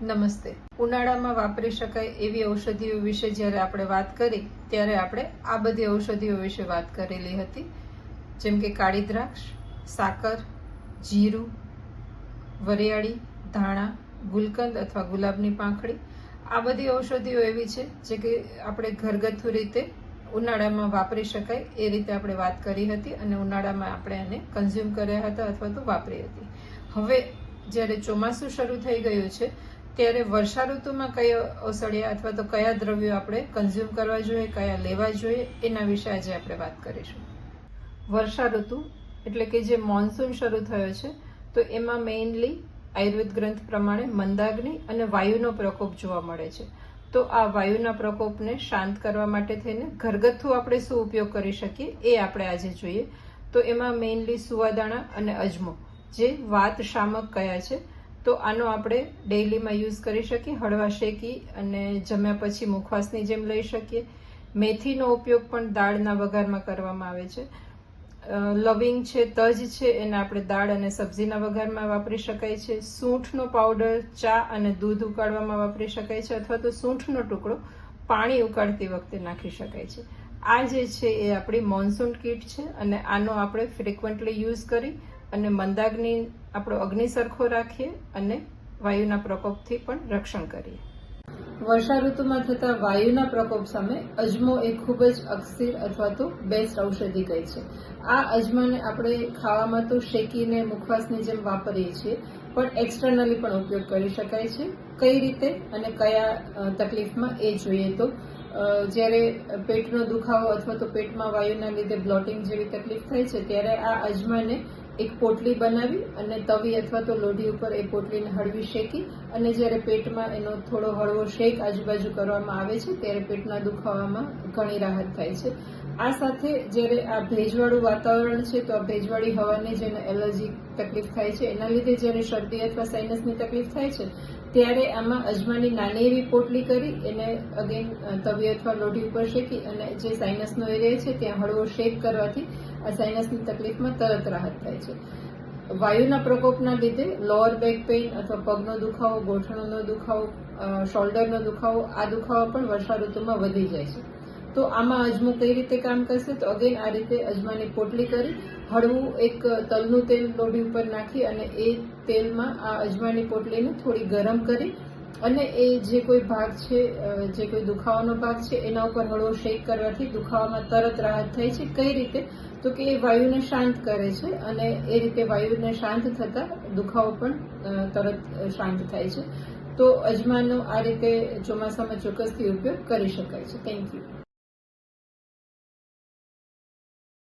નમસ્તે. ઉનાળામાં વાપરી શકાય એવી ઔષધિઓ વિશે જ્યારે આપણે વાત કરી ત્યારે આપણે આ બધી ઔષધિઓ વિશે વાત કરેલી હતી, જેમ કે કાળી દ્રાક્ષ, સાકર, જીરું, વરિયાળી, ધાણા, ગુલકંદ અથવા ગુલાબની પાંખડી. આ બધી ઔષધિઓ એવી છે જે કે આપણે ઘરગથ્થુ રીતે ઉનાળામાં વાપરી શકાય એ રીતે આપણે વાત કરી હતી અને ઉનાળામાં આપણે એને કન્ઝ્યુમ કર્યા હતા અથવા તો વાપરી હતી. હવે જ્યારે ચોમાસું શરૂ થઈ ગયું છે ત્યારે વર્ષા ઋતુમાં કયા ઔષધિયા અથવા તો કયા દ્રવ્યો આપણે કન્ઝ્યુમ કરવા જોઈએ, કયા લેવા જોઈએ, એના વિશે આજે આપણે વાત કરીશું. વર્ષા ઋતુ એટલે કે જે મોન્સૂન શરૂ થયો છે તો એમાં મેઇનલી આયુર્વેદ ગ્રંથ પ્રમાણે મંદાગ્નિ અને વાયુનો પ્રકોપ જોવા મળે છે. તો આ વાયુના પ્રકોપને શાંત કરવા માટે થઈને ઘરગથ્થુ આપણે શું ઉપયોગ કરી શકીએ એ આપણે આજે જોઈએ. તો એમાં મેઇનલી સુવાદાણા અને અજમો જે વાત શામક કયા છે, તો આનો આપણે ડેઇલીમાં યુઝ કરી શકીએ. હળવા શેકી અને જમ્યા પછી મુખવાસની જેમ લઈ શકીએ. મેથીનો ઉપયોગ પણ દાળના વઘારમાં કરવામાં આવે છે. લવિંગ છે, તજ છે, એને આપણે દાળ અને સબ્જીના વઘારમાં વાપરી શકાય છે. સૂંઠનો પાવડર ચા અને દૂધ ઉકાળવામાં વાપરી શકાય છે અથવા તો સૂંઠનો ટુકડો પાણી ઉકાળતી વખતે નાખી શકાય છે. આ જે છે એ આપણી મોન્સૂન કીટ છે અને આનો આપણે ફ્રિકવન્ટલી યુઝ કરી અને મંદાગ્નિ આપણો અગ્નિ સરખો રાખીએ અને વાયુના પ્રકોપથી પણ રક્ષણ કરીએ. વર્ષા ઋતુમાં થતા વાયુના પ્રકોપ સામે અજમો એ ખૂબ જ અકસીર અથવા તો બેસ્ટ ઔષધિ કહી છે. આ અજમાને આપણે ખાવામાં તો શેકીને મુખવાસની જેમ વાપરીએ છીએ, પણ એક્સટર્નલી પણ ઉપયોગ કરી શકાય છે. કઈ રીતે અને કયા તકલીફમાં એ જોઈએ તો જ્યારે પેટનો દુખાવો અથવા તો પેટમાં વાયુના લીધે બ્લોટિંગ જેવી તકલીફ થાય છે ત્યારે આ અજમાને એક પોટલી બનાવી અને તવી અથવા તો લોઢી ઉપર એ પોટલીને હળવી શેકી અને જ્યારે પેટમાં એનો થોડો હળવો શેક આજુબાજુ કરવામાં આવે છે ત્યારે પેટના દુખાવામાં ઘણી રાહત થાય છે. આ સાથે જ્યારે આ ભેજવાળું વાતાવરણ છે તો આ ભેજવાળી હવાને જેને એલર્જી તકલીફ થાય છે એના લીધે જ્યારે શરદી અથવા સાઇનસની તકલીફ થાય છે ત્યારે આમાં અજમાની નાની એવી પોટલી કરી એને અગેન તવી અથવા લોઢી ઉપર શેકી અને જે સાઇનસનો એરિયા છે ત્યાં હળવો શેક કરવાથી આ સાઇનસની તકલીફમાં તરત રાહત થાય છે. વાયુના પ્રકોપના લીધે લોઅર બેક પેઇન અથવા પગનો દુખાવો, ગોઠણનો દુખાવો, શોલ્ડરનો દુખાવો, આ દુખાવો પણ વર્ષા ઋતુમાં વધી જાય છે. તો આમાં અજમો કઈ રીતે કામ કરશે તો અગેન આ રીતે અજમાની પોટલી કરી હળવું એક તલનું તેલ લોઢી ઉપર નાખી અને એ તેલમાં આ અજમાની પોટલીને થોડી ગરમ કરી અને એ જે કોઈ ભાગ છે, જે કોઈ દુખાવાનો ભાગ છે એના ઉપર હળવો શેક કરવાથી દુખાવામાં તરત રાહત થાય છે. કઈ રીતે તો કે એ વાયુને શાંત કરે છે અને એ રીતે વાયુને શાંત થતા દુખાવો પણ તરત શાંત થાય છે. તો અજમાનો આ રીતે ચોમાસામાં ચોક્કસથી ઉપયોગ કરી શકાય છે. Thank you.